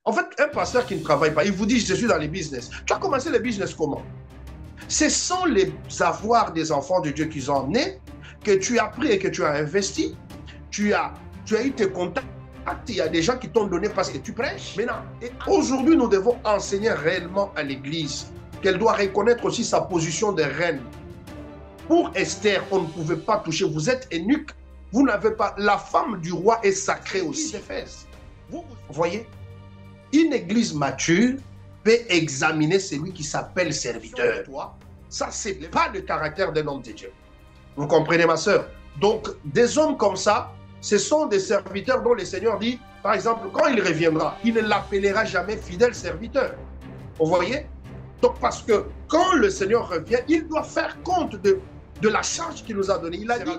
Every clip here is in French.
En fait, un pasteur qui ne travaille pas, il vous dit, je suis dans les business. Tu as commencé les business comment? Ce sont les avoirs des enfants de Dieu qu'ils ont emmenés, que tu as pris et que tu as investi. Tu as eu tes contacts. Il y a des gens qui t'ont donné parce que tu prêches. Maintenant, aujourd'hui, nous devons enseigner réellement à l'Église qu'elle doit reconnaître aussi sa position de reine. Pour Esther, on ne pouvait pas toucher. Vous êtes eunuque. Vous n'avez pas. La femme du roi est sacrée aussi. Vous voyez? Une église mature peut examiner celui qui s'appelle serviteur. Ça, ce n'est pas le caractère d'un homme de Dieu. Vous comprenez, ma soeur? Donc, des hommes comme ça, ce sont des serviteurs dont le Seigneur dit, par exemple, quand il reviendra, il ne l'appellera jamais fidèle serviteur. Vous voyez? Donc, parce que quand le Seigneur revient, il doit faire compte de la charge qu'il nous a donnée. Il a dit,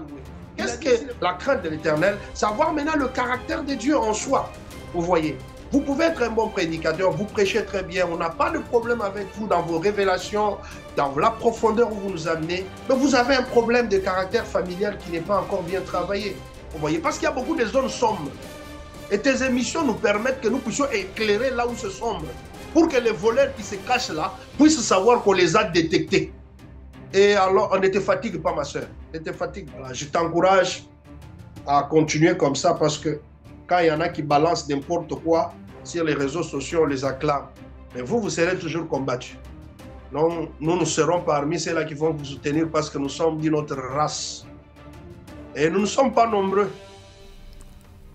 qu'est-ce que la crainte de l'Éternel? Savoir maintenant le caractère de Dieu en soi. Vous voyez? Vous pouvez être un bon prédicateur, vous prêchez très bien, on n'a pas de problème avec vous dans vos révélations, dans la profondeur où vous nous amenez, mais vous avez un problème de caractère familial qui n'est pas encore bien travaillé. Vous voyez, parce qu'il y a beaucoup de zones sombres. Et tes émissions nous permettent que nous puissions éclairer là où c'est sombre, pour que les voleurs qui se cachent là puissent savoir qu'on les a détectés. Et alors, on ne te fatigue pas, ma soeur. Ne te fatigue pas. Je t'encourage à continuer comme ça parce que quand il y en a qui balancent n'importe quoi sur les réseaux sociaux, on les acclame. Mais vous, vous serez toujours combattus. Donc, nous serons parmi ceux-là qui vont vous soutenir parce que nous sommes d'une autre race. Et nous ne sommes pas nombreux.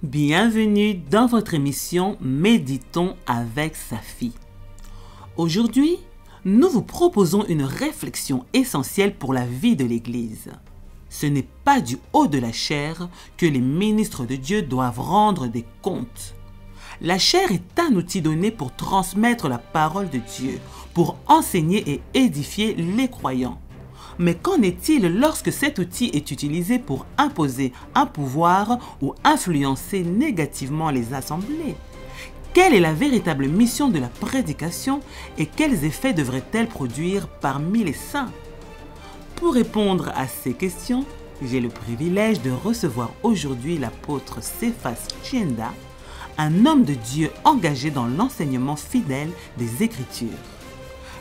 Bienvenue dans votre émission Méditons avec Safi. Aujourd'hui, nous vous proposons une réflexion essentielle pour la vie de l'Église. Ce n'est pas du haut de la chair que les ministres de Dieu doivent rendre des comptes. La chair est un outil donné pour transmettre la parole de Dieu, pour enseigner et édifier les croyants. Mais qu'en est-il lorsque cet outil est utilisé pour imposer un pouvoir ou influencer négativement les assemblées? Quelle est la véritable mission de la prédication et quels effets devrait-elle produire parmi les saints? Pour répondre à ces questions, j'ai le privilège de recevoir aujourd'hui l'apôtre Cephas Tchenda, un homme de Dieu engagé dans l'enseignement fidèle des Écritures.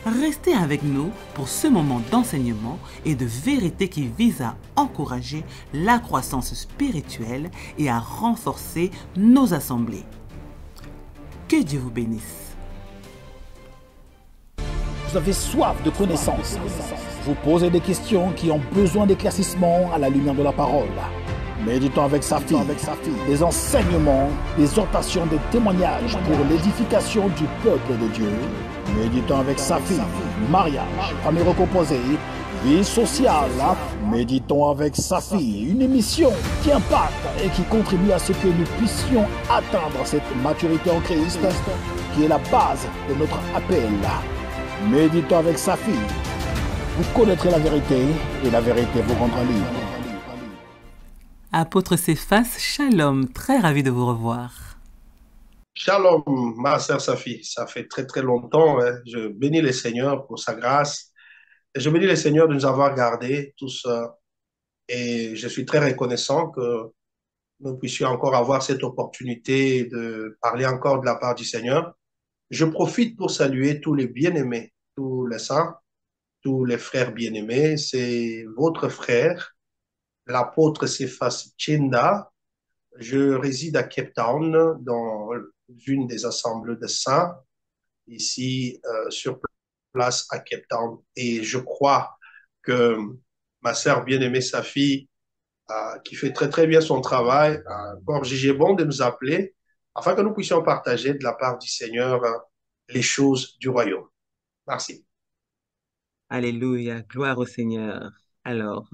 Restez avec nous pour ce moment d'enseignement et de vérité qui vise à encourager la croissance spirituelle et à renforcer nos assemblées. Que Dieu vous bénisse. Vous avez soif de connaissances. Vous posez des questions qui ont besoin d'éclaircissement à la lumière de la parole. Méditons avec Safi, des enseignements, des exhortations, des témoignages pour l'édification du peuple de Dieu. Méditons avec Safi, mariage, famille recomposée, vie sociale. Méditons avec Safi, une émission qui impacte et qui contribue à ce que nous puissions atteindre cette maturité en Christ, qui est la base de notre appel. Méditons avec Safi. Vous connaîtrez la vérité et la vérité vous rendra libre. Apôtre Cephas, shalom, très ravi de vous revoir. Shalom, ma sœur Safi. Ça fait très très longtemps. Je bénis le Seigneur pour sa grâce. Et je bénis le Seigneur de nous avoir gardés tous. Et je suis très reconnaissant que nous puissions encore avoir cette opportunité de parler encore de la part du Seigneur. Je profite pour saluer tous les bien-aimés, tous les saints, tous les frères bien-aimés. C'est votre frère, l'apôtre Cephas Tchenda. Je réside à Cape Town, dans une des assemblées de saints, ici sur place à Cape Town. Et je crois que ma sœur bien-aimée Safi, qui fait très très bien son travail, a encore jugé bon de nous appeler afin que nous puissions partager de la part du Seigneur les choses du royaume. Merci. Alléluia, gloire au Seigneur. Alors,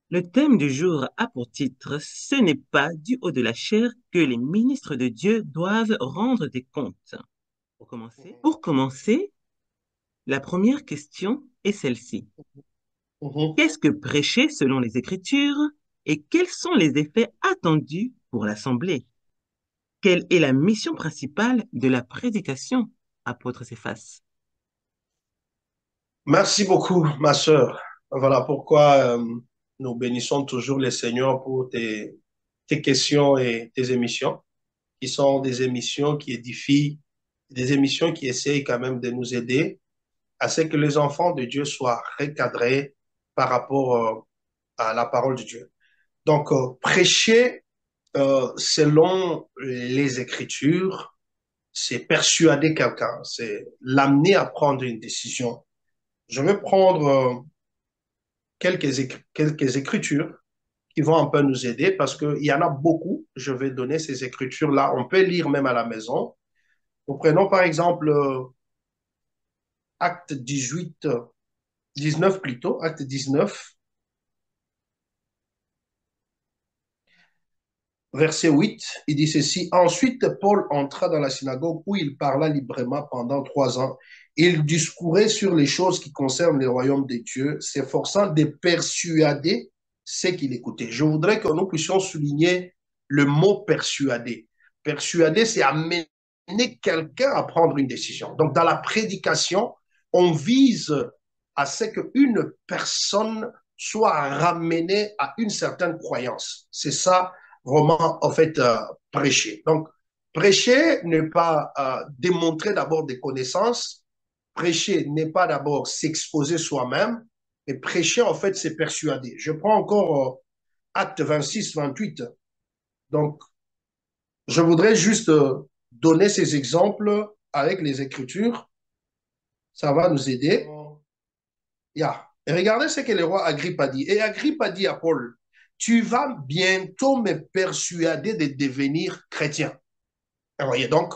le thème du jour a pour titre « Ce n'est pas du haut de la chair que les ministres de Dieu doivent rendre des comptes ». Pour commencer, la première question est celle-ci. Qu'est-ce que prêcher selon les Écritures et quels sont les effets attendus pour l'Assemblée? Quelle est la mission principale de la prédication, apôtre Cephas? Merci beaucoup, ma sœur. Voilà pourquoi nous bénissons toujours le Seigneur pour tes questions et tes émissions qui sont des émissions qui édifient, des émissions qui essayent quand même de nous aider à ce que les enfants de Dieu soient recadrés par rapport à la parole de Dieu. Donc, prêcher selon les Écritures, c'est persuader quelqu'un, c'est l'amener à prendre une décision. Je vais prendre quelques écritures qui vont un peu nous aider parce qu'il y en a beaucoup. Je vais donner ces écritures-là. On peut lire même à la maison. Nous prenons par exemple Acte 18, 19 plutôt, Acte 19, verset 8. Il dit ceci. Ensuite, Paul entra dans la synagogue où il parla librement pendant 3 ans. Il discourait sur les choses qui concernent le royaume de Dieu, s'efforçant de persuader ceux qui l'écoutaient. Je voudrais que nous puissions souligner le mot persuader. Persuader, c'est amener quelqu'un à prendre une décision. Donc, dans la prédication, on vise à ce qu'une personne soit ramenée à une certaine croyance. C'est ça, vraiment, en fait, prêcher. Donc, prêcher n'est pas démontrer d'abord des connaissances. Prêcher n'est pas d'abord s'exposer soi-même, mais prêcher, en fait, c'est persuader. Je prends encore Acte 26, 28. Donc, je voudrais juste donner ces exemples avec les Écritures. Ça va nous aider. Yeah. Et regardez ce que le roi Agrippe a dit. Et Agrippe a dit à Paul, tu vas bientôt me persuader de devenir chrétien. Vous voyez, donc,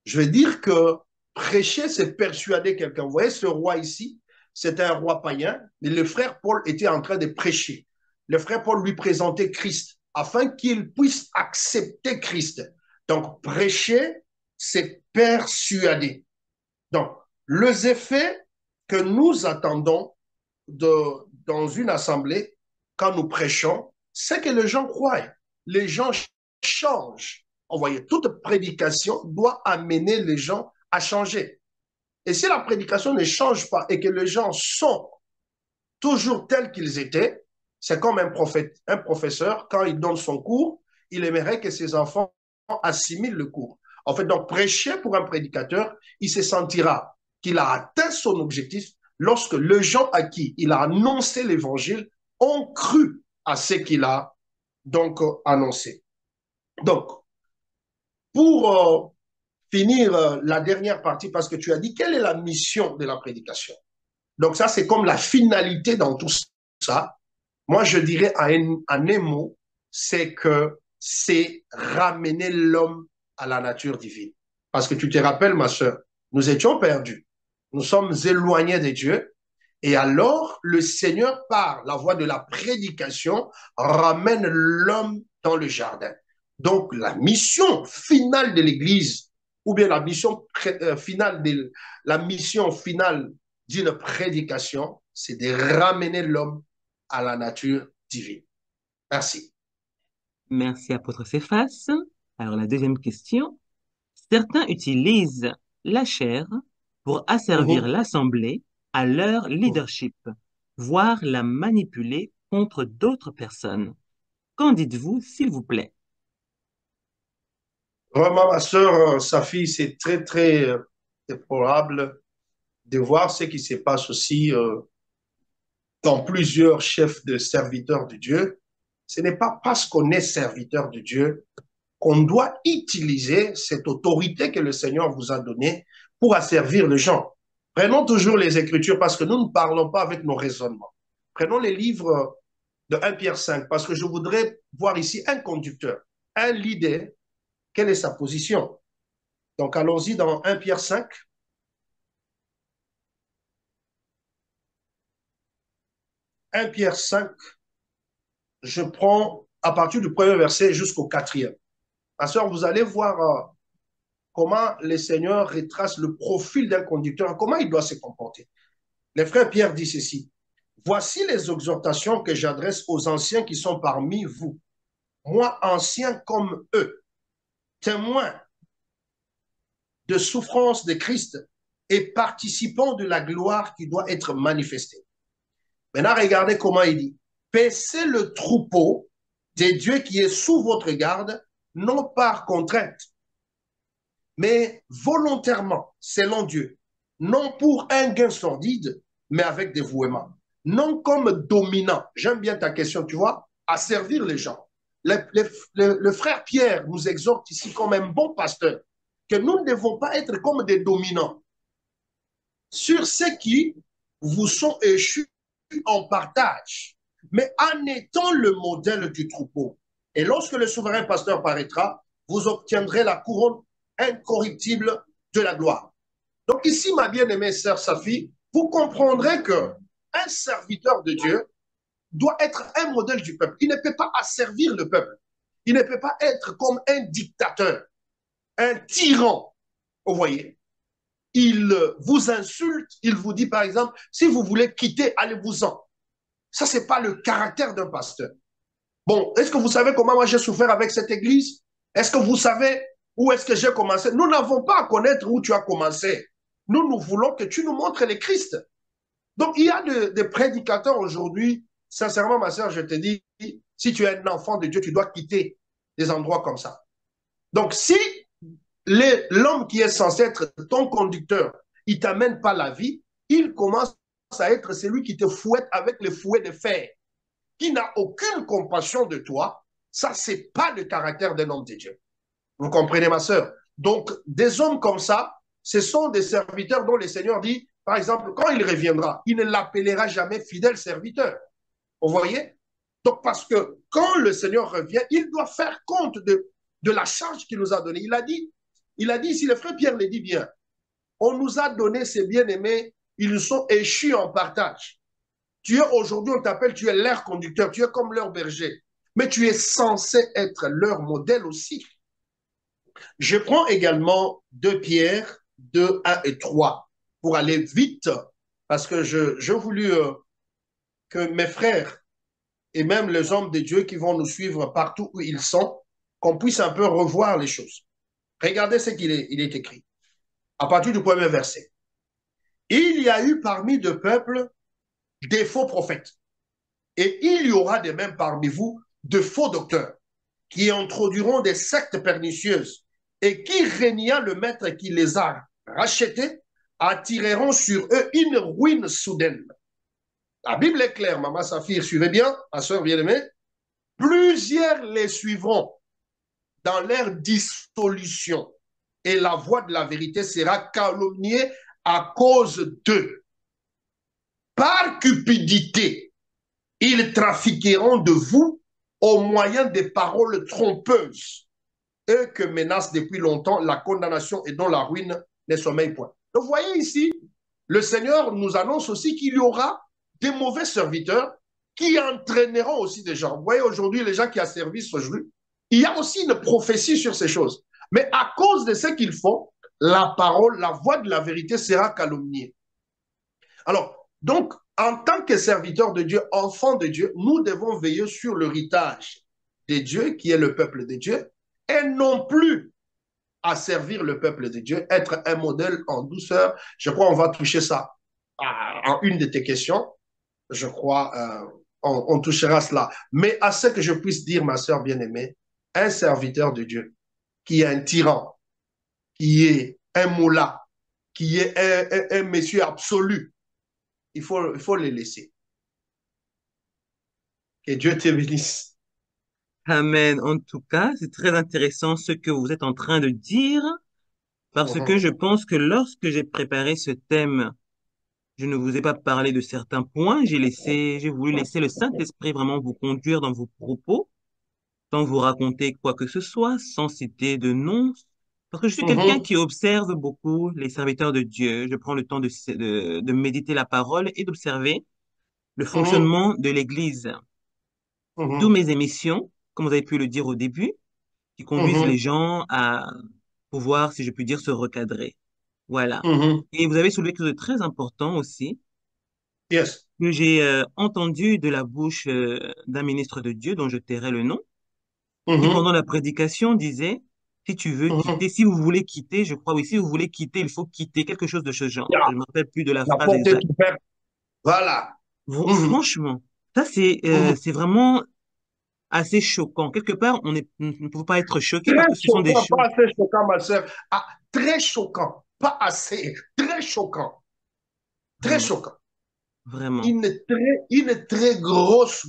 je veux dire que prêcher, c'est persuader quelqu'un. Vous voyez, ce roi ici, c'était un roi païen, mais le frère Paul était en train de prêcher. Le frère Paul lui présentait Christ afin qu'il puisse accepter Christ. Donc, prêcher, c'est persuader. Donc, les effets que nous attendons dans une assemblée, quand nous prêchons, c'est que les gens croient. Les gens changent. Vous voyez, toute prédication doit amener les gens à changer. Et si la prédication ne change pas et que les gens sont toujours tels qu'ils étaient, c'est comme un professeur, quand il donne son cours, il aimerait que ses enfants assimilent le cours. En fait, donc, prêcher pour un prédicateur, il se sentira qu'il a atteint son objectif lorsque les gens à qui il a annoncé l'évangile ont cru à ce qu'il a donc annoncé. Donc, pour finir la dernière partie, parce que tu as dit, quelle est la mission de la prédication? Donc ça, c'est comme la finalité dans tout ça. Moi, je dirais en un mot, c'est que c'est ramener l'homme à la nature divine. Parce que tu te rappelles, ma sœur, nous étions perdus. Nous sommes éloignés de Dieu. Et alors, le Seigneur, par la voie de la prédication, ramène l'homme dans le jardin. Donc, la mission finale de l'Église, ou bien la mission finale d'une prédication, c'est de ramener l'homme à la nature divine. Merci. Merci, apôtre Céphas. Alors, la deuxième question. Certains utilisent la chair pour asservir l'assemblée à leur leadership, voire la manipuler contre d'autres personnes. Qu'en dites-vous, s'il vous plaît? Vraiment, ma sœur, sa fille, c'est très, très déplorable de voir ce qui se passe aussi dans plusieurs chefs de serviteurs de Dieu. Ce n'est pas parce qu'on est serviteur de Dieu qu'on doit utiliser cette autorité que le Seigneur vous a donnée pour asservir les gens. Prenons toujours les Écritures parce que nous ne parlons pas avec nos raisonnements. Prenons les livres de 1 Pierre 5 parce que je voudrais voir ici un conducteur, un leader. Quelle est sa position? Donc allons-y dans 1 Pierre 5. « 1 Pierre 5, je prends à partir du premier verset jusqu'au 4e. Ma soeur, vous allez voir comment le Seigneur retrace le profil d'un conducteur, comment il doit se comporter. Le frère Pierre dit ceci. Voici les exhortations que j'adresse aux anciens qui sont parmi vous. Moi, ancien comme eux, témoin de souffrance de Christ et participant de la gloire qui doit être manifestée. Maintenant, regardez comment il dit. Paissez le troupeau de Dieu qui est sous votre garde, non par contrainte, mais volontairement, selon Dieu, non pour un gain sordide, mais avec dévouement, non comme dominant. J'aime bien ta question, tu vois, à servir les gens. Le frère Pierre nous exhorte ici comme un bon pasteur, que nous ne devons pas être comme des dominants sur ceux qui vous sont échus en partage, mais en étant le modèle du troupeau. Et lorsque le souverain pasteur paraîtra, vous obtiendrez la couronne incorruptible de la gloire. Donc ici, ma bien-aimée sœur Safi, vous comprendrez que un serviteur de Dieu doit être un modèle du peuple. Il ne peut pas asservir le peuple. Il ne peut pas être comme un dictateur, un tyran. Vous voyez, il vous insulte, il vous dit par exemple, si vous voulez quitter, allez-vous-en. Ça, ce n'est pas le caractère d'un pasteur. Bon, est-ce que vous savez comment moi j'ai souffert avec cette église? Est-ce que vous savez où est-ce que j'ai commencé? Nous n'avons pas à connaître où tu as commencé. Nous voulons que tu nous montres le Christ. Donc, il y a des prédicateurs aujourd'hui. Sincèrement, ma sœur, je te dis, si tu es un enfant de Dieu, tu dois quitter des endroits comme ça. Donc, si l'homme qui est censé être ton conducteur, il t'amène pas la vie, il commence à être celui qui te fouette avec les fouets de fer, qui n'a aucune compassion de toi. Ça, c'est pas le caractère d'un homme de Dieu. Vous comprenez, ma sœur? Donc, des hommes comme ça, ce sont des serviteurs dont le Seigneur dit, par exemple, quand il reviendra, il ne l'appellera jamais fidèle serviteur. Vous voyez? Donc, parce que quand le Seigneur revient, il doit faire compte de la charge qu'il nous a donnée. Il a dit, si le frère Pierre le dit bien, on nous a donné ces bien-aimés, ils nous sont échus en partage. Tu es aujourd'hui, on t'appelle, tu es leur conducteur, tu es comme leur berger, mais tu es censé être leur modèle aussi. Je prends également 2 Pierre, 2, 1 et 3 pour aller vite, parce que je voulus que mes frères et même les hommes de Dieu qui vont nous suivre partout où ils sont, qu'on puisse un peu revoir les choses. Regardez ce qu'il est écrit, à partir du premier verset. Il y a eu parmi de peuples des faux prophètes, et il y aura de même parmi vous de faux docteurs, qui introduiront des sectes pernicieuses, et qui, régnant le maître qui les a rachetés, attireront sur eux une ruine soudaine. La Bible est claire, maman Saphir, suivez bien, ma soeur bien-aimée. Plusieurs les suivront dans leur dissolution, et la voix de la vérité sera calomniée à cause d'eux. Par cupidité, ils trafiqueront de vous au moyen des paroles trompeuses, eux que menace depuis longtemps la condamnation et dont la ruine ne sommeille point. Donc, vous voyez ici, le Seigneur nous annonce aussi qu'il y aura des mauvais serviteurs qui entraîneront aussi des gens. Vous voyez aujourd'hui les gens qui asservissent aujourd'hui, il y a aussi une prophétie sur ces choses. Mais à cause de ce qu'ils font, la parole, la voix de la vérité sera calomniée. Alors, donc, en tant que serviteurs de Dieu, enfants de Dieu, nous devons veiller sur l'héritage de Dieu, qui est le peuple de Dieu, et non plus à servir le peuple de Dieu, être un modèle en douceur. Je crois qu'on va toucher ça en une de tes questions. Je crois on touchera cela. Mais à ce que je puisse dire, ma sœur bien-aimée, un serviteur de Dieu, qui est un tyran, qui est un moulin, qui est un monsieur absolu, il faut les laisser. Que Dieu te bénisse. Amen. En tout cas, c'est très intéressant ce que vous êtes en train de dire, parce que je pense que lorsque j'ai préparé ce thème, je ne vous ai pas parlé de certains points. J'ai voulu laisser le Saint-Esprit vraiment vous conduire dans vos propos, sans vous raconter quoi que ce soit, sans citer de noms. Parce que je suis quelqu'un qui observe beaucoup les serviteurs de Dieu. Je prends le temps de méditer la parole et d'observer le fonctionnement de l'Église. D'où mes émissions, comme vous avez pu le dire au début, qui conduisent les gens à pouvoir, si je puis dire, se recadrer. Voilà. Et vous avez soulevé quelque chose de très important aussi, Yes. que j'ai entendu de la bouche d'un ministre de Dieu, dont je tairai le nom, qui pendant la prédication disait, si tu veux quitter, si vous voulez quitter, je crois, oui, si vous voulez quitter, il faut quitter quelque chose de ce genre. Yeah. Je ne me rappelle plus de la La phrase porte est exacte. ouverte. Voilà. Franchement, ça c'est vraiment assez choquant. Quelque part, on ne peut pas être choqué Très parce que ce sont des choquant, choses. pas assez choquant, ma soeur. Ah, très choquant, pas assez, très choquant, très Vraiment, choquant. vraiment. Une très grosse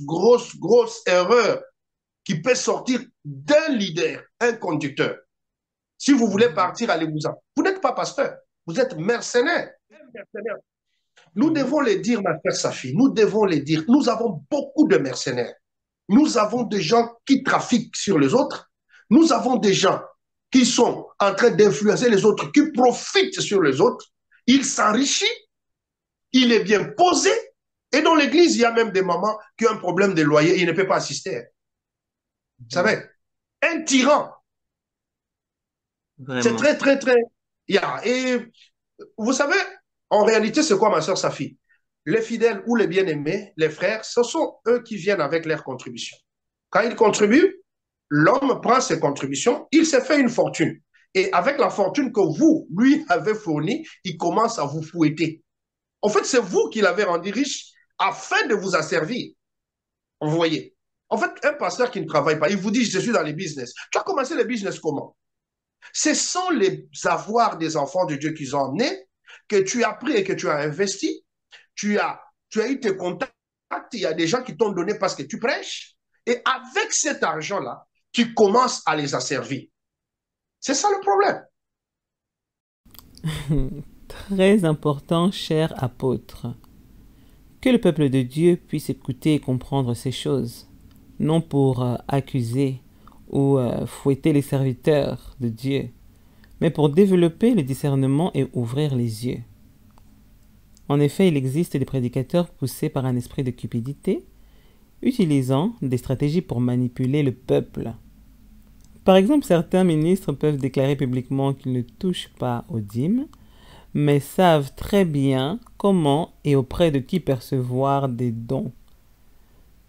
erreur qui peut sortir d'un leader, un conducteur. Si vous voulez Mhm. partir, allez-vous-en. Vous n'êtes pas pasteur, vous êtes mercenaire. Nous Mhm. devons les dire, ma chère Safi, nous devons les dire. Nous avons beaucoup de mercenaires. Nous avons des gens qui trafiquent sur les autres. Nous avons des gens qui sont en train d'influencer les autres, qui profitent sur les autres. Il s'enrichit, il est bien posé. Et dans l'église, il y a même des mamans qui ont un problème de loyer, il ne peut pas assister. Vous Mhm. savez, un tyran. C'est Vraiment. très. Yeah. Et vous savez, en réalité, c'est quoi, ma soeur Safi? Les fidèles ou les bien-aimés, les frères, ce sont eux qui viennent avec leurs contributions. Quand ils contribuent, l'homme prend ses contributions, il s'est fait une fortune. Et avec la fortune que vous, lui, avez fournie, il commence à vous fouetter. En fait, c'est vous qui l'avez rendu riche afin de vous asservir. Vous voyez? En fait, un pasteur qui ne travaille pas, il vous dit, je suis dans les business. Tu as commencé les business comment? Ce sont les avoirs des enfants de Dieu qu'ils ont nés, que tu as pris et que tu as investi. Tu as, tu as eu tes contacts, il y a des gens qui t'ont donné parce que tu prêches. Et avec cet argent-là, tu commences à les asservir. C'est ça le problème. Très important, cher apôtre, que le peuple de Dieu puisse écouter et comprendre ces choses, non pour accuser ou fouetter les serviteurs de Dieu, mais pour développer le discernement et ouvrir les yeux. En effet, il existe des prédicateurs poussés par un esprit de cupidité, utilisant des stratégies pour manipuler le peuple. Par exemple, certains ministres peuvent déclarer publiquement qu'ils ne touchent pas aux dîmes, mais savent très bien comment et auprès de qui percevoir des dons.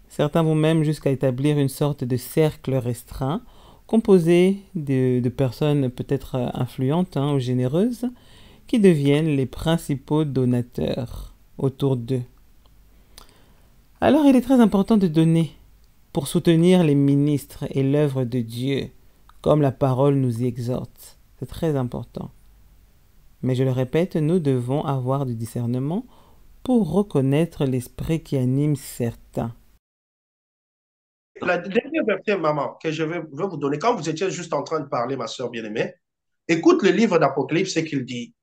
Certains vont même jusqu'à établir une sorte de cercle restreint, composé de personnes peut-être influentes ou généreuses, qui deviennent les principaux donateurs autour d'eux. Alors il est très important de donner pour soutenir les ministres et l'œuvre de Dieu, comme la parole nous y exhorte. C'est très important. Mais je le répète, nous devons avoir du discernement pour reconnaître l'esprit qui anime certains. La dernière version, maman, que je vais vous donner, quand vous étiez juste en train de parler, ma soeur bien-aimée, écoute le livre d'Apocalypse, ce qu'il dit.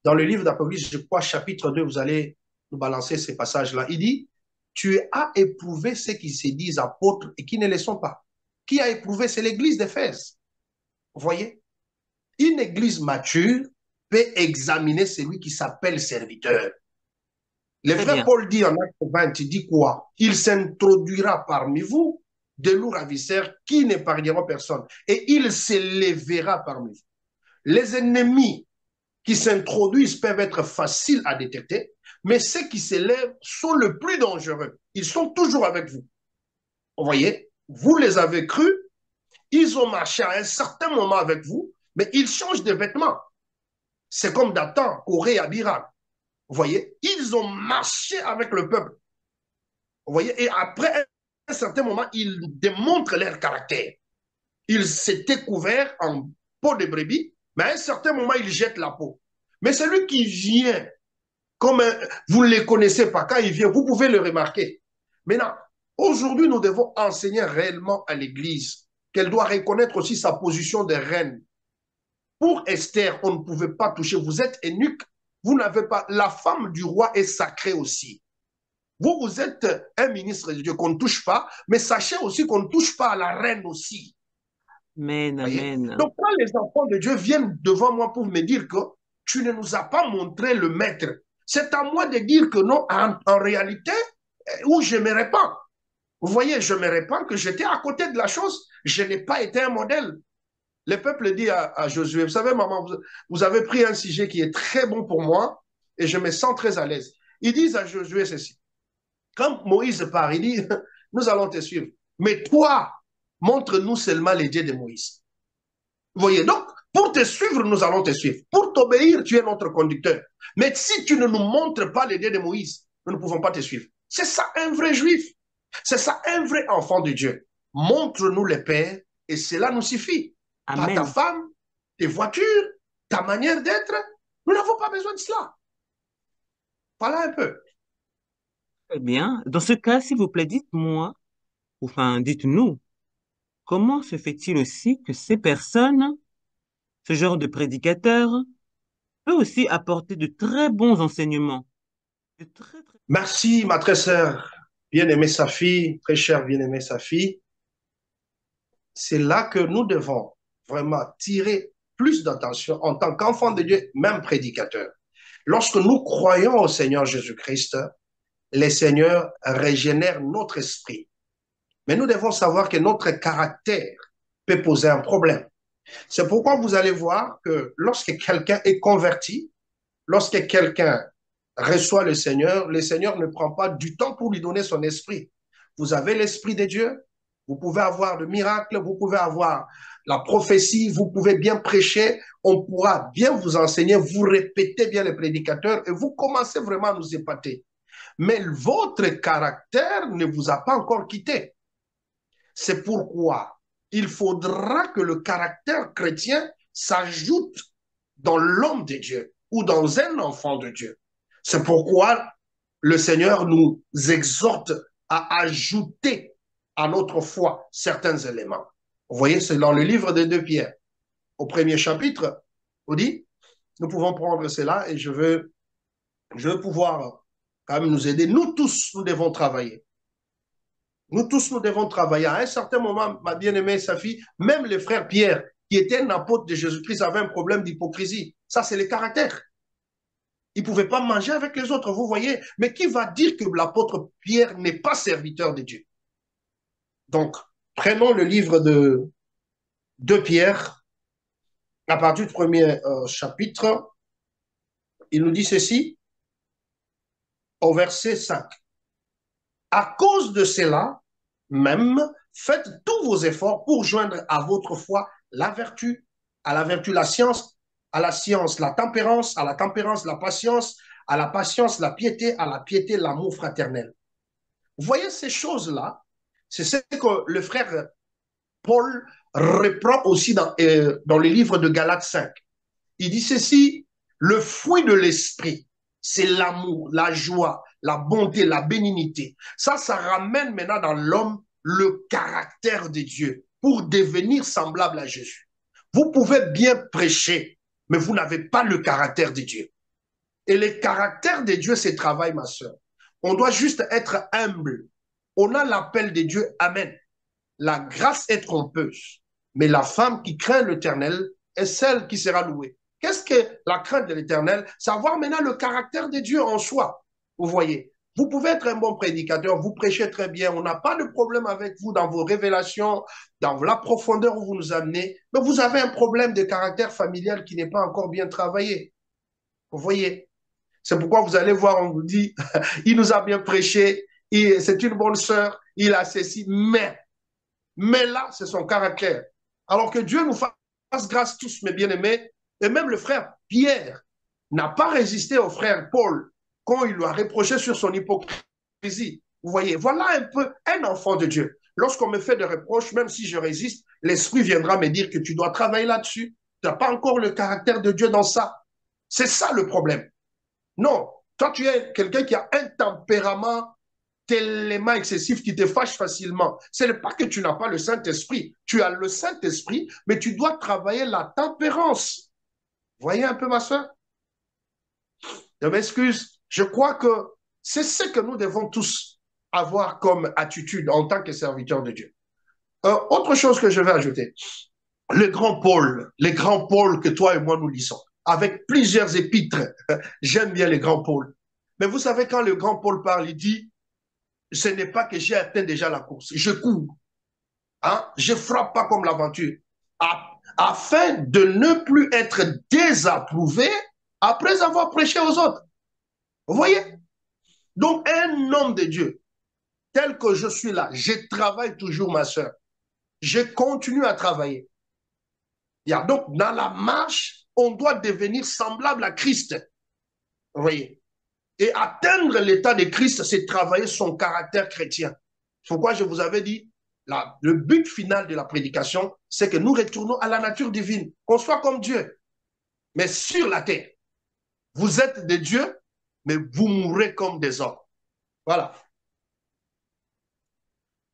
Dans le livre d'Apocalypse, je crois, chapitre 2, vous allez nous balancer ces passages-là. Il dit, tu as éprouvé ceux qui se disent apôtres et qui ne le sont pas. Qui a éprouvé? C'est l'église d'Éphèse. Vous voyez? Une église mature peut examiner celui qui s'appelle serviteur. Le Très frère bien. Paul dit en acte 20, il dit quoi? Il s'introduira parmi vous de lourds ravisseurs qui n'épargneront personne. Et il s'élèvera parmi vous. Les ennemis qui s'introduisent peuvent être faciles à détecter, mais ceux qui s'élèvent sont le plus dangereux. Ils sont toujours avec vous. Vous voyez? Vous les avez crus, ils ont marché à un certain moment avec vous, mais ils changent de vêtements. C'est comme Dathan, Corée et Abiram. Vous voyez? Ils ont marché avec le peuple. Vous voyez? Et après un certain moment, ils démontrent leur caractère. Ils s'étaient couverts en peau de brebis, mais à un certain moment, ils jettent la peau. Mais celui qui vient, comme vous ne les connaissez pas, quand il vient, vous pouvez le remarquer. Maintenant, aujourd'hui, nous devons enseigner réellement à l'Église qu'elle doit reconnaître aussi sa position de reine. Pour Esther, on ne pouvait pas toucher. Vous êtes eunuque, vous n'avez pas. La femme du roi est sacrée aussi. Vous, vous êtes un ministre de Dieu qu'on ne touche pas, mais sachez aussi qu'on ne touche pas à la reine aussi. Amen, Voyez? amen. Donc, quand les enfants de Dieu viennent devant moi pour me dire que tu ne nous as pas montré le maître, c'est à moi de dire que non, en réalité, où je me répands. Vous voyez, je me répands que j'étais à côté de la chose. Je n'ai pas été un modèle. Le peuple dit à Josué, vous savez, maman, vous avez pris un sujet qui est très bon pour moi et je me sens très à l'aise. Ils disent à Josué ceci. Quand Moïse part, il dit, nous allons te suivre. Mais toi, montre-nous seulement les dieux de Moïse. Vous voyez, donc, pour te suivre, nous allons te suivre. Pour t'obéir, tu es notre conducteur. Mais si tu ne nous montres pas les dieux de Moïse, nous ne pouvons pas te suivre. C'est ça un vrai juif. C'est ça un vrai enfant de Dieu. montre-nous les pères et cela nous suffit. Pas ta Amen. femme, tes voitures, ta manière d'être. Nous n'avons pas besoin de cela. Voilà un peu. Très bien. Dans ce cas, s'il vous plaît, dites-moi, enfin, dites-nous, comment se fait-il aussi que ces personnes, ce genre de prédicateurs, peut aussi apporter de très bons enseignements? Merci, ma très sœur, bien-aimée sa fille, très chère bien-aimée sa fille. C'est là que nous devons vraiment tirer plus d'attention en tant qu'enfants de Dieu, même prédicateurs. Lorsque nous croyons au Seigneur Jésus-Christ, le Seigneur régénère notre esprit. Mais nous devons savoir que notre caractère peut poser un problème. C'est pourquoi vous allez voir que lorsque quelqu'un est converti, lorsque quelqu'un reçoit le Seigneur ne prend pas du temps pour lui donner son esprit. Vous avez l'esprit de Dieu, vous pouvez avoir le miracle, vous pouvez avoir la prophétie, vous pouvez bien prêcher, on pourra bien vous enseigner, vous répétez bien les prédicateurs et vous commencez vraiment à nous épater. Mais votre caractère ne vous a pas encore quitté. C'est pourquoi il faudra que le caractère chrétien s'ajoute dans l'homme de Dieu ou dans un enfant de Dieu. C'est pourquoi le Seigneur nous exhorte à ajouter à notre foi certains éléments. Vous voyez, c'est dans le livre de 2 Pierre. Au premier chapitre, on dit, nous pouvons prendre cela et je veux pouvoir quand même nous aider. Nous tous, nous devons travailler. Nous tous, nous devons travailler. À un certain moment, ma bien-aimée, sa fille, même le frère Pierre, qui était un apôtre de Jésus-Christ, avait un problème d'hypocrisie. Ça, c'est le caractère. Il ne pouvait pas manger avec les autres, vous voyez. Mais qui va dire que l'apôtre Pierre n'est pas serviteur de Dieu? Donc, prenons le livre de 2 Pierre, à partir du premier chapitre. Il nous dit ceci, au verset 5. À cause de cela, même, faites tous vos efforts pour joindre à votre foi la vertu, à la vertu la science, à la science la tempérance, à la tempérance la patience, à la patience la piété, à la piété l'amour fraternel. Vous voyez ces choses-là, c'est ce que le frère Paul reprend aussi dans le livre de Galates 5. Il dit ceci, le fruit de l'esprit, c'est l'amour, la joie, la bonté, la bénignité. Ça ramène maintenant dans l'homme le caractère de Dieu pour devenir semblable à Jésus. Vous pouvez bien prêcher, mais vous n'avez pas le caractère de Dieu. Et le caractère de Dieu, c'est travail, ma soeur. On doit juste être humble. On a l'appel de Dieu, amen. La grâce est trompeuse, mais la femme qui craint l'Éternel est celle qui sera louée. Qu'est-ce que la crainte de l'Éternel? Savoir maintenant le caractère de Dieu en soi. Vous voyez, vous pouvez être un bon prédicateur, vous prêchez très bien, on n'a pas de problème avec vous dans vos révélations, dans la profondeur où vous nous amenez, mais vous avez un problème de caractère familial qui n'est pas encore bien travaillé. Vous voyez, c'est pourquoi vous allez voir, on vous dit, il nous a bien prêché, c'est une bonne sœur, il a ceci, mais là, c'est son caractère. Alors que Dieu nous fasse grâce tous, mes bien-aimés, et même le frère Pierre n'a pas résisté au frère Paul quand il lui a reproché sur son hypocrisie. Vous voyez, voilà un peu un enfant de Dieu. Lorsqu'on me fait des reproches, même si je résiste, l'Esprit viendra me dire que tu dois travailler là-dessus. Tu n'as pas encore le caractère de Dieu dans ça. C'est ça le problème. Non, toi tu es quelqu'un qui a un tempérament tellement excessif qui te fâche facilement. Ce n'est pas que tu n'as pas le Saint-Esprit. Tu as le Saint-Esprit, mais tu dois travailler la tempérance. Voyez un peu, ma soeur? Je m'excuse. Je crois que c'est ce que nous devons tous avoir comme attitude en tant que serviteurs de Dieu. Autre chose que je vais ajouter. Le grand Paul que toi et moi nous lisons, avec plusieurs épîtres. J'aime bien le grand Paul. Mais vous savez, quand le grand Paul parle, il dit, ce n'est pas que j'ai atteint déjà la course, je cours. Hein? Je frappe pas comme l'aventure. Afin de ne plus être désapprouvé après avoir prêché aux autres. Vous voyez? Donc, un homme de Dieu, tel que je suis là, je travaille toujours, ma soeur. Je continue à travailler. Donc, dans la marche, on doit devenir semblable à Christ. Vous voyez? Et atteindre l'état de Christ, c'est travailler son caractère chrétien. Pourquoi je vous avais dit, le but final de la prédication, c'est que nous retournons à la nature divine, qu'on soit comme Dieu, mais sur la terre. Vous êtes des dieux, mais vous mourrez comme des hommes. Voilà.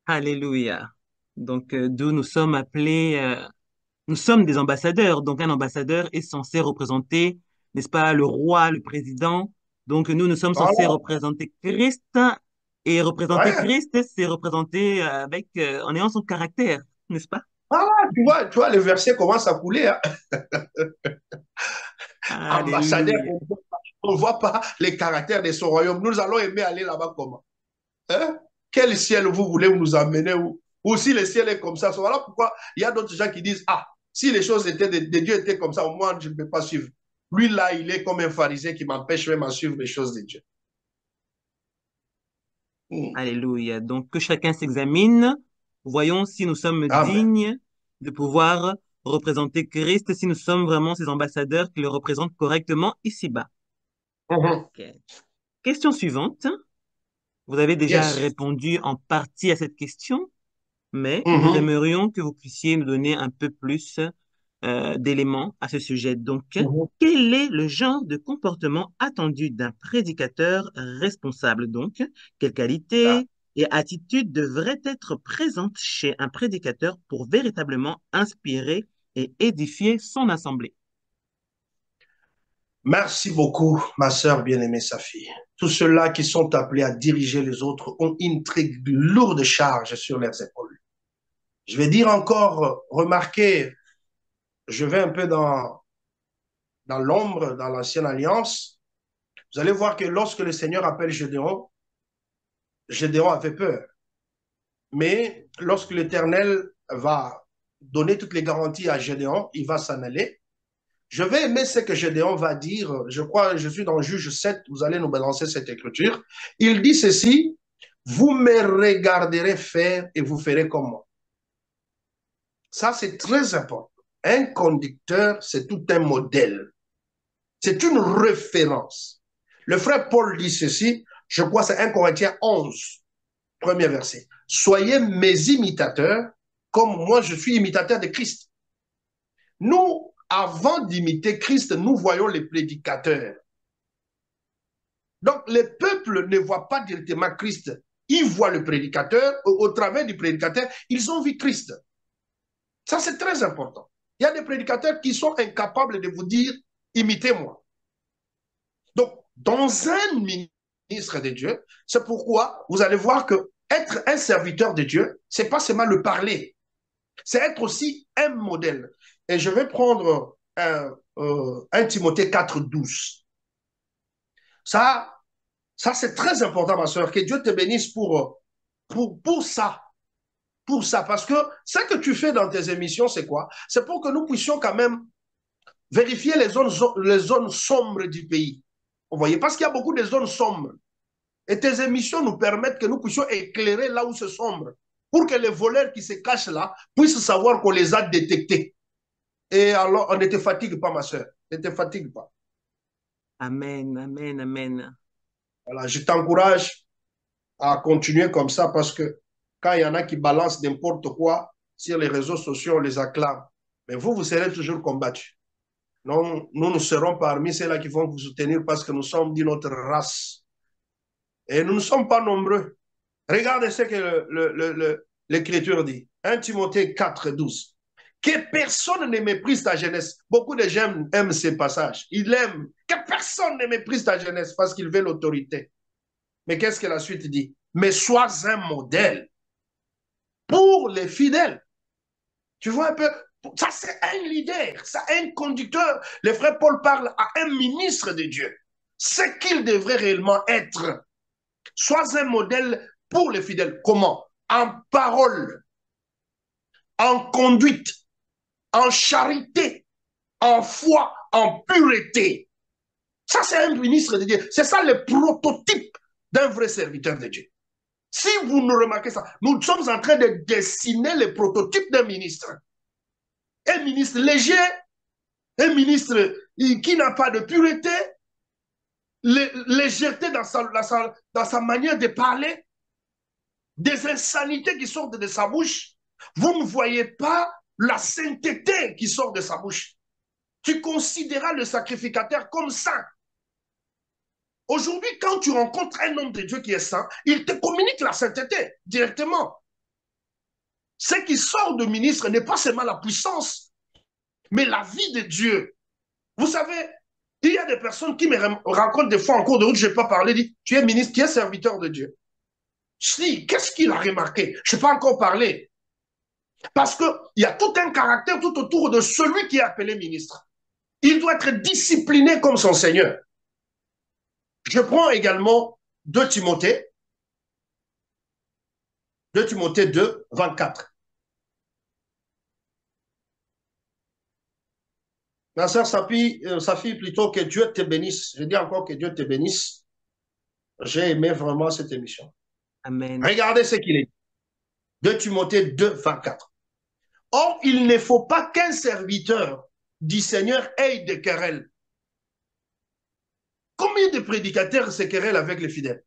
Alléluia. Donc, d'où nous sommes appelés, nous sommes des ambassadeurs. Donc, un ambassadeur est censé représenter, n'est-ce pas, le roi, le président. Donc, nous sommes censés Voilà. représenter Christ. Et représenter Ouais. Christ, c'est représenter en ayant son caractère, n'est-ce pas? Voilà, tu vois, le verset commence à couler. Hein. Ambassadeur, Alléluia. on ne voit pas les caractères de son royaume. Nous allons aimer aller là-bas comment? Hein? Quel ciel vous voulez nous emmener ou si le ciel est comme ça? Voilà pourquoi il y a d'autres gens qui disent, ah, si les choses étaient de Dieu étaient comme ça, au moins je ne peux pas suivre. Lui, là, il est comme un pharisien qui m'empêche même à suivre les choses de Dieu. Alléluia. Donc, que chacun s'examine. Voyons si nous sommes Amen. dignes de pouvoir représenter Christ, si nous sommes vraiment ces ambassadeurs qui le représentent correctement ici-bas. Mhm. Ok. Question suivante. Vous avez déjà Yes. répondu en partie à cette question, mais nous Mhm. aimerions que vous puissiez nous donner un peu plus d'éléments à ce sujet. Donc, Mhm. quel est le genre de comportement attendu d'un prédicateur responsable? Donc, quelles Ah. qualités et attitudes devraient être présentes chez un prédicateur pour véritablement inspirer et édifier son assemblée? Merci beaucoup, ma sœur bien-aimée Safi. Tous ceux-là qui sont appelés à diriger les autres ont une très lourde charge sur leurs épaules. Je vais dire encore, remarquez, je vais un peu dans l'ombre, dans l'ancienne alliance. Vous allez voir que lorsque le Seigneur appelle Gédéon, Gédéon avait peur. Mais lorsque l'Éternel va donner toutes les garanties à Gédéon, il va s'en aller. Je vais aimer ce que Gédéon va dire. Je crois, je suis dans Juge 7, vous allez nous balancer cette écriture. Il dit ceci, vous me regarderez faire et vous ferez comme moi. Ça, c'est très important. Un conducteur, c'est tout un modèle. C'est une référence. Le frère Paul dit ceci, je crois c'est 1 Corinthiens 11, premier verset. Soyez mes imitateurs, comme moi je suis imitateur de Christ. Nous, avant d'imiter Christ, nous voyons les prédicateurs. Donc, les peuples ne voient pas directement Christ. Ils voient le prédicateur, au travers du prédicateur, ils ont vu Christ. Ça, c'est très important. Il y a des prédicateurs qui sont incapables de vous dire, imitez-moi. Donc, dans un ministre de Dieu, c'est pourquoi vous allez voir que être un serviteur de Dieu, c'est pas seulement le parler, c'est être aussi un modèle. Et je vais prendre un Timothée 4,12. Ça c'est très important, ma soeur. Que Dieu te bénisse pour ça. Pour ça. Parce que ce que tu fais dans tes émissions, c'est quoi? C'est pour que nous puissions quand même vérifier les zones sombres du pays. Vous voyez? Parce qu'il y a beaucoup de zones sombres. Et tes émissions nous permettent que nous puissions éclairer là où c'est sombre. Pour que les voleurs qui se cachent là puissent savoir qu'on les a détectés. Et alors, on ne te fatigue pas, ma soeur. Ne te fatigue pas. Amen, amen, amen. Voilà, je t'encourage à continuer comme ça parce que quand il y en a qui balancent n'importe quoi sur les réseaux sociaux, on les acclame. Mais vous, vous serez toujours combattus. Non, nous serons parmi ceux-là qui vont vous soutenir parce que nous sommes d'une autre race. Et nous ne sommes pas nombreux. Regardez ce que l'Écriture dit. 1 Timothée 4,12. Que personne ne méprise ta jeunesse. Beaucoup de gens aiment ces passages. Ils aiment. Que personne ne méprise ta jeunesse parce qu'ils veulent l'autorité. Mais qu'est-ce que la suite dit? Mais sois un modèle pour les fidèles. Tu vois un peu? Ça, c'est un leader, c'est un conducteur. Le frère Paul parle à un ministre de Dieu. Ce qu'il devrait réellement être. Sois un modèle pour les fidèles. Comment? En parole, en conduite, en charité, en foi, en pureté. Ça, c'est un ministre de Dieu. C'est ça le prototype d'un vrai serviteur de Dieu. Si vous ne remarquez ça, nous sommes en train de dessiner le prototype d'un ministre. Un ministre léger, un ministre qui n'a pas de pureté, légèreté dans sa manière de parler. des insanités qui sortent de sa bouche. Vous ne voyez pas la sainteté qui sort de sa bouche. Tu considéras le sacrificateur comme saint. Aujourd'hui, quand tu rencontres un homme de Dieu qui est saint, il te communique la sainteté directement. Ce qui sort de ministre n'est pas seulement la puissance, mais la vie de Dieu. Vous savez, il y a des personnes qui me rencontrent des fois en cours de route, je n'ai pas parlé, disent, tu es ministre, tu es serviteur de Dieu. Je dis, qu'est-ce qu'il a remarqué? Je n'ai pas encore parlé. Parce qu'il y a tout un caractère tout autour de celui qui est appelé ministre. Il doit être discipliné comme son Seigneur. Je prends également 2 Timothée 2, 24. Ma sœur Safi, plutôt que Dieu te bénisse. Je dis encore que Dieu te bénisse. J'ai aimé vraiment cette émission. Amen. Regardez ce qu'il est. 2 Timothée 2, 24. Or, il ne faut pas qu'un serviteur du Seigneur ait des querelles. Combien de prédicateurs se querellent avec les fidèles?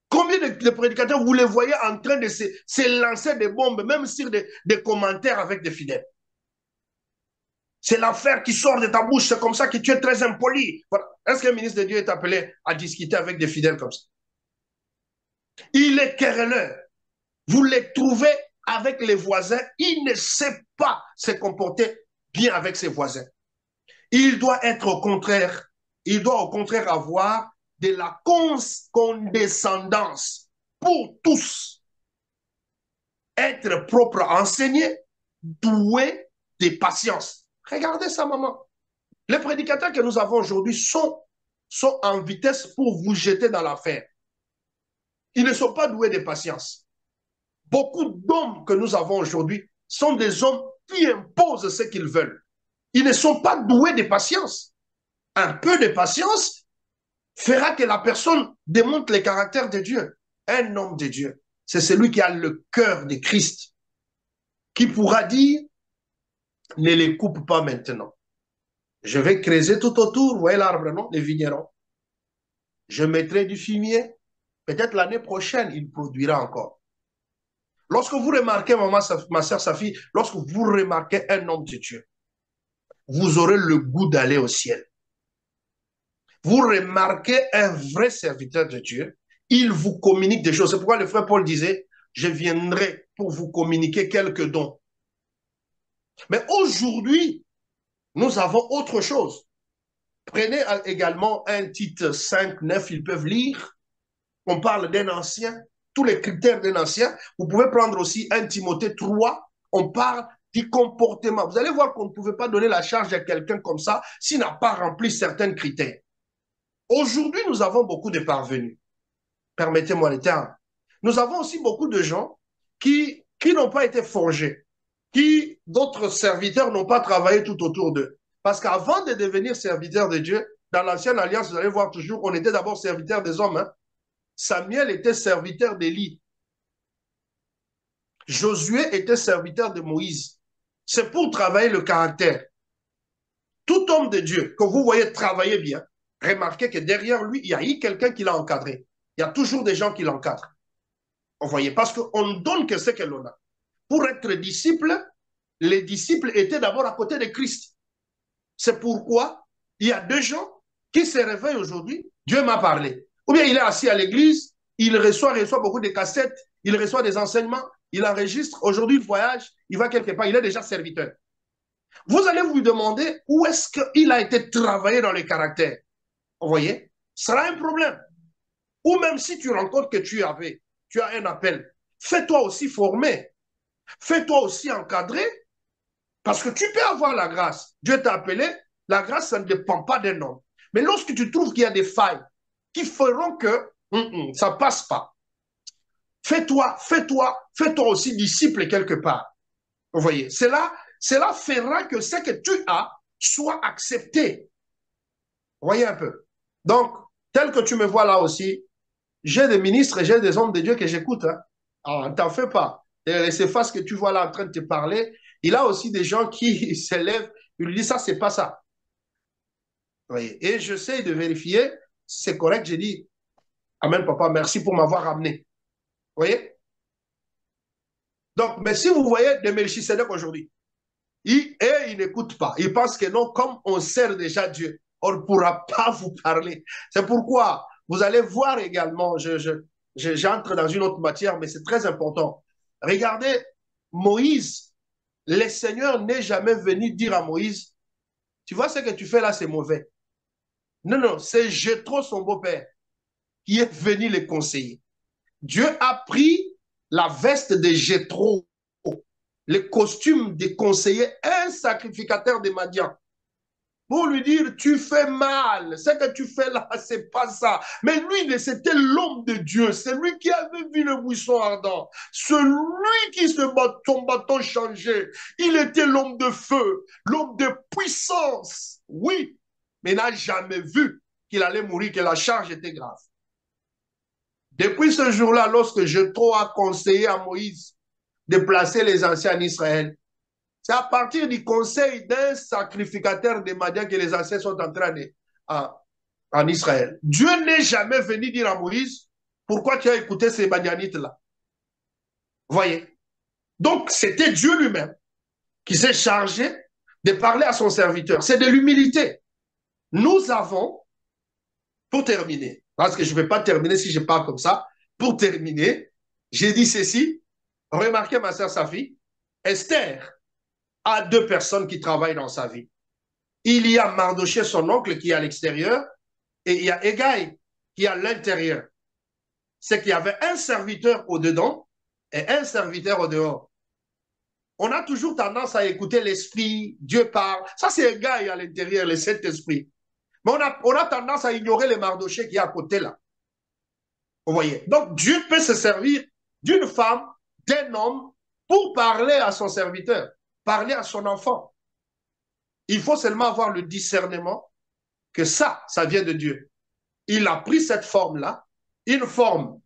Combien de prédicateurs, vous les voyez en train de se lancer des bombes, même sur des commentaires avec des fidèles? C'est l'affaire qui sort de ta bouche, c'est comme ça que tu es très impoli. Voilà. Est-ce qu'un ministre de Dieu est appelé à discuter avec des fidèles comme ça? Il est querelleur. Vous les trouvez avec les voisins, il ne sait pas se comporter bien avec ses voisins. Il doit être au contraire, il doit au contraire avoir de la condescendance pour tous. Être propre à enseigner, doué de patience. Regardez ça, maman. Les prédicateurs que nous avons aujourd'hui sont en vitesse pour vous jeter dans l'affaire. Ils ne sont pas doués de patience. Beaucoup d'hommes que nous avons aujourd'hui sont des hommes qui imposent ce qu'ils veulent. Ils ne sont pas doués de patience. Un peu de patience fera que la personne démontre le caractère de Dieu. Un homme de Dieu, c'est celui qui a le cœur de Christ, qui pourra dire, ne les coupe pas maintenant. Je vais creuser tout autour, vous voyez l'arbre, non? Les vignerons. Je mettrai du fumier. Peut-être l'année prochaine, il produira encore. Lorsque vous remarquez, ma soeur Safi, lorsque vous remarquez un homme de Dieu, vous aurez le goût d'aller au ciel. Vous remarquez un vrai serviteur de Dieu, il vous communique des choses. C'est pourquoi le frère Paul disait, je viendrai pour vous communiquer quelques dons. Mais aujourd'hui, nous avons autre chose. Prenez également un titre 5, 9, ils peuvent lire. On parle d'un ancien, tous les critères d'un ancien. Vous pouvez prendre aussi 1 Timothée 3, on parle du comportement. Vous allez voir qu'on ne pouvait pas donner la charge à quelqu'un comme ça s'il n'a pas rempli certains critères. Aujourd'hui, nous avons beaucoup de parvenus. Permettez-moi le terme. Nous avons aussi beaucoup de gens qui n'ont pas été forgés, qui d'autres serviteurs n'ont pas travaillé tout autour d'eux. Parce qu'avant de devenir serviteur de Dieu, dans l'ancienne alliance, vous allez voir toujours, on était d'abord serviteur des hommes. Hein? Samuel était serviteur d'Élie. Josué était serviteur de Moïse. C'est pour travailler le caractère. Tout homme de Dieu que vous voyez travailler bien, remarquez que derrière lui, il y a eu quelqu'un qui l'a encadré. Il y a toujours des gens qui l'encadrent. Vous voyez, parce qu'on ne donne que ce que l'on a. Pour être disciple, les disciples étaient d'abord à côté de Christ. C'est pourquoi il y a deux gens qui se réveillent aujourd'hui. Dieu m'a parlé. Ou bien il est assis à l'église, il reçoit beaucoup de cassettes, il reçoit des enseignements, il enregistre. Aujourd'hui, il voyage, il va quelque part, il est déjà serviteur. Vous allez vous demander où est-ce qu'il a été travaillé dans le caractère. Vous voyez, ce sera un problème. Ou même si tu rencontres que tu as un appel, fais-toi aussi former, fais-toi aussi encadrer, parce que tu peux avoir la grâce. Dieu t'a appelé, la grâce, ça ne dépend pas d'un homme. Mais lorsque tu trouves qu'il y a des failles qui feront que ça ne passe pas, fais-toi aussi disciple quelque part. Vous voyez, cela fera que ce que tu as soit accepté. Vous voyez un peu. Donc, tel que tu me vois là aussi, j'ai des ministres, j'ai des hommes de Dieu que j'écoute. Hein. Alors, ne t'en fais pas. Et ces faces que tu vois là en train de te parler, il a aussi des gens qui s'élèvent, ils lui disent ça, c'est pas ça. Vous voyez. Et j'essaie de vérifier, c'est correct, j'ai dit, Amen papa, merci pour m'avoir amené. voyez? Donc, mais si vous voyez de Melchisedec aujourd'hui, il n'écoute pas. Il pense que non, comme on sert déjà Dieu, on ne pourra pas vous parler. C'est pourquoi vous allez voir également, j'entre dans une autre matière, mais c'est très important. Regardez, Moïse, le Seigneur n'est jamais venu dire à Moïse, tu vois ce que tu fais là, c'est mauvais. Non, non, c'est Jéthro, son beau-père, qui est venu le conseiller. Dieu a pris la veste de Jéthro, le costume des conseillers, un sacrificateur de Madian, pour lui dire, tu fais mal, ce que tu fais là, c'est pas ça. Mais lui, c'était l'homme de Dieu, c'est lui qui avait vu le buisson ardent, celui qui son bâton changeait. Il était l'homme de feu, l'homme de puissance, oui, mais n'a jamais vu qu'il allait mourir, que la charge était grave. Depuis ce jour-là, lorsque Jéthro a conseillé à Moïse de placer les anciens en Israël, c'est à partir du conseil d'un sacrificateur de Madian que les anciens sont en train de, en Israël. Dieu n'est jamais venu dire à Moïse, pourquoi tu as écouté ces Madianites-là? Voyez. Donc, c'était Dieu lui-même qui s'est chargé de parler à son serviteur. C'est de l'humilité. Nous avons, pour terminer, parce que je ne vais pas terminer si je parle comme ça, pour terminer, j'ai dit ceci, remarquez ma sœur Safi, Esther a deux personnes qui travaillent dans sa vie. Il y a Mardoché, son oncle, qui est à l'extérieur, et il y a Égaï, qui est à l'intérieur. C'est qu'il y avait un serviteur au-dedans et un serviteur au-dehors. On a toujours tendance à écouter l'esprit, Dieu parle. Ça, c'est Égaï à l'intérieur, le Saint-Esprit. Mais on a tendance à ignorer le Mardoché qui est à côté là. Vous voyez? Donc, Dieu peut se servir d'une femme, d'un homme, pour parler à son serviteur, parler à son enfant. Il faut seulement avoir le discernement que ça vient de Dieu. Il a pris cette forme-là, une forme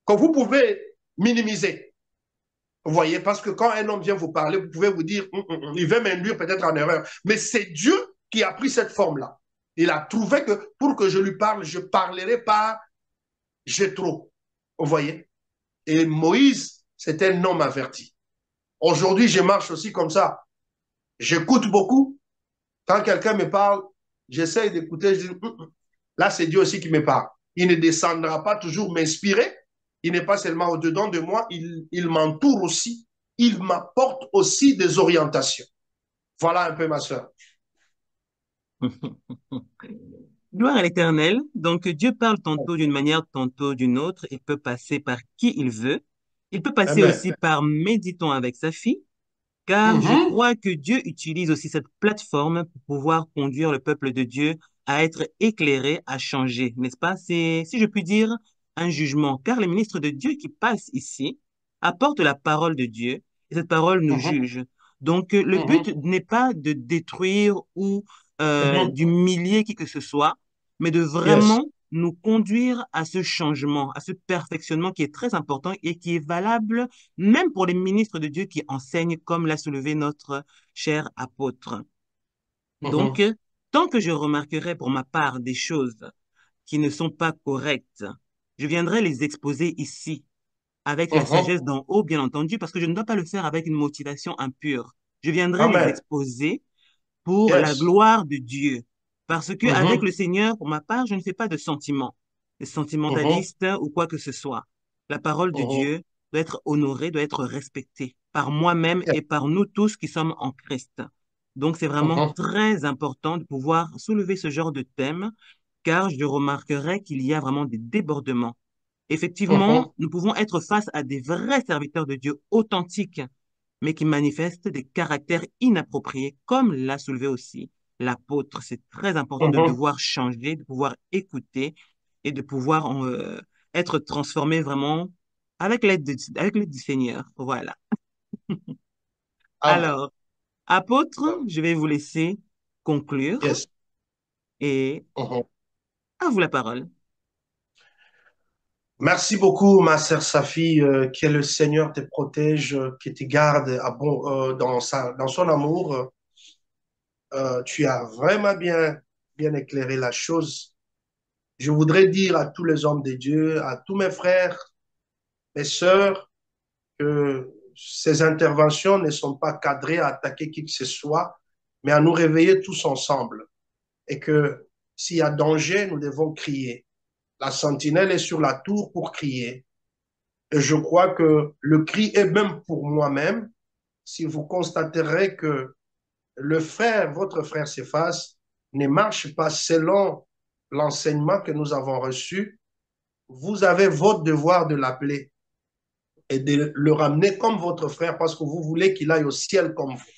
que vous pouvez minimiser. Vous voyez, parce que quand un homme vient vous parler, vous pouvez vous dire, il veut m'induire peut-être en erreur. Mais c'est Dieu qui a pris cette forme-là. Il a trouvé que pour que je lui parle, je parlerai par Jéthro. Vous voyez? Et Moïse, c'est un homme averti. Aujourd'hui, je marche aussi comme ça. J'écoute beaucoup. Quand quelqu'un me parle, j'essaye d'écouter, je dis, là, c'est Dieu aussi qui me parle. Il ne descendra pas toujours m'inspirer. Il n'est pas seulement au-dedans de moi, il m'entoure aussi. Il m'apporte aussi des orientations. Voilà un peu ma soeur. Gloire à l'Éternel. Donc, Dieu parle tantôt d'une manière, tantôt d'une autre. Il peut passer par qui il veut. Il peut passer Amen. aussi par méditant avec sa fille, car je Mhm. crois que Dieu utilise aussi cette plateforme pour pouvoir conduire le peuple de Dieu à être éclairé, à changer, n'est-ce pas? C'est, si je puis dire, un jugement, car les ministres de Dieu qui passent ici apportent la parole de Dieu et cette parole nous Mhm. juge. Donc, le but Mhm. n'est pas de détruire ou Mhm. d'humilier qui que ce soit, mais de Yes. vraiment nous conduire à ce changement, à ce perfectionnement qui est très important et qui est valable même pour les ministres de Dieu qui enseignent, comme l'a soulevé notre cher apôtre. Donc, Mhm. tant que je remarquerai pour ma part des choses qui ne sont pas correctes, je viendrai les exposer ici, avec la Mhm. sagesse d'en haut, bien entendu, parce que je ne dois pas le faire avec une motivation impure. Je viendrai les Amen. exposer pour la Yes. gloire de Dieu. Parce que avec Mhm. le Seigneur, pour ma part, je ne fais pas de sentiments, de Mhm. sentimentalistes ou quoi que ce soit. La parole de Mhm. Dieu doit être honorée, doit être respectée par moi-même Yes. et par nous tous qui sommes en Christ. Donc, c'est vraiment Mhm. très important de pouvoir soulever ce genre de thème, car je remarquerai qu'il y a vraiment des débordements. Mhm. Effectivement, nous pouvons être face à des vrais serviteurs de Dieu authentiques, mais qui manifestent des caractères inappropriés, comme l'a soulevé aussi l'apôtre. C'est très important de Mhm. devoir changer, de pouvoir écouter et de pouvoir être transformé vraiment avec l'aide du Seigneur. Voilà. Amen. Alors, apôtre, je vais vous laisser conclure Yes. et Mhm. à vous la parole. Merci beaucoup, ma sœur Safi, que le Seigneur te protège, qu'il te garde dans son amour. Tu as vraiment bien éclairé la chose. Je voudrais dire à tous les hommes de Dieu, à tous mes frères, Mes sœurs, que ces interventions ne sont pas cadrées à attaquer qui que ce soit, mais à nous réveiller tous ensemble. Et que s'il y a danger, nous devons crier. La sentinelle est sur la tour pour crier. Et je crois que le cri est même pour moi-même, si vous constaterez que le frère, votre frère Céphas, ne marche pas selon l'enseignement que nous avons reçu, vous avez votre devoir de l'appeler et de le ramener comme votre frère parce que vous voulez qu'il aille au ciel comme vous.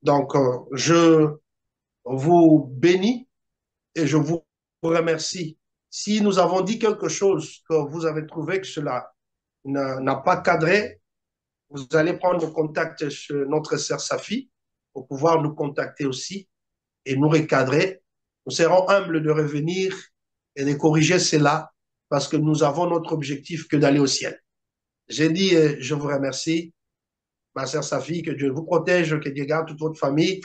Donc, je vous bénis et je vous remercie. Si nous avons dit quelque chose que vous avez trouvé que cela n'a pas cadré, vous allez prendre contact sur notre sœur Safi pour pouvoir nous contacter aussi et nous recadrer. Nous serons humbles de revenir et de corriger cela parce que nous avons notre objectif que d'aller au ciel. J'ai dit, je vous remercie, ma sœur Safi, que Dieu vous protège, que Dieu garde toute votre famille,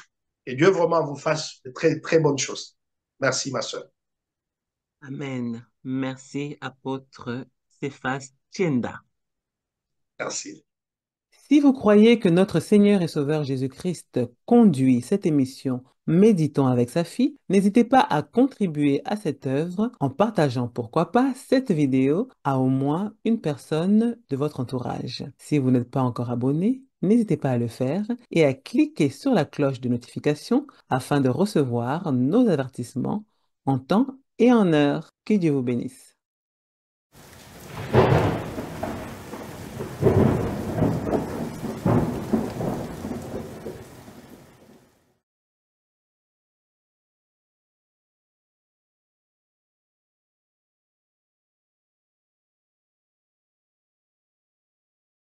que Dieu vraiment vous fasse de très, très bonnes choses. Merci, ma sœur. Amen. Merci, apôtre Cephas Tienda. Merci. Si vous croyez que notre Seigneur et Sauveur Jésus-Christ conduit cette émission Méditons avec sa fille, n'hésitez pas à contribuer à cette œuvre en partageant, pourquoi pas, cette vidéo à au moins une personne de votre entourage. Si vous n'êtes pas encore abonné, n'hésitez pas à le faire et à cliquer sur la cloche de notification afin de recevoir nos avertissements en temps et en heure. Que Dieu vous bénisse.